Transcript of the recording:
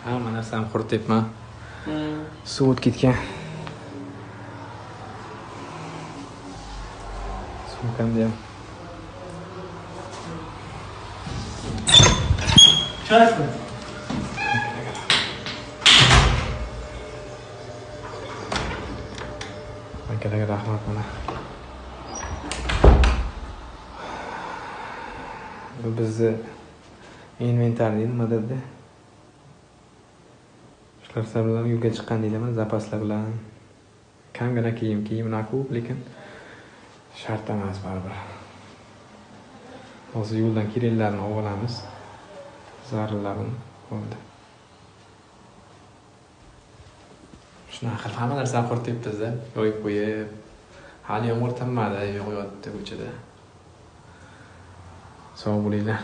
Hamma narsani qurityapman. Suv o'tib ketgan. Sumkamda ham. Chaymi? Akalarga rahmat mana. Bu bizni inventar nima dedi? Shular bilan yo'lga chiqqan deyman, zapaslar bilan. Kamgina kiyimlar ko'p, lekin shart emas baribir. Hozir yo'ldan keraklarni olib olamiz. Zarurlarini bo'ldi. Shunaqa qilib hamma narsani qurityapmiz-da, yoyib qo'yib. Hali yomg'ir tinmadi, yog'yapti ko'chada. Sog' bo'linglar.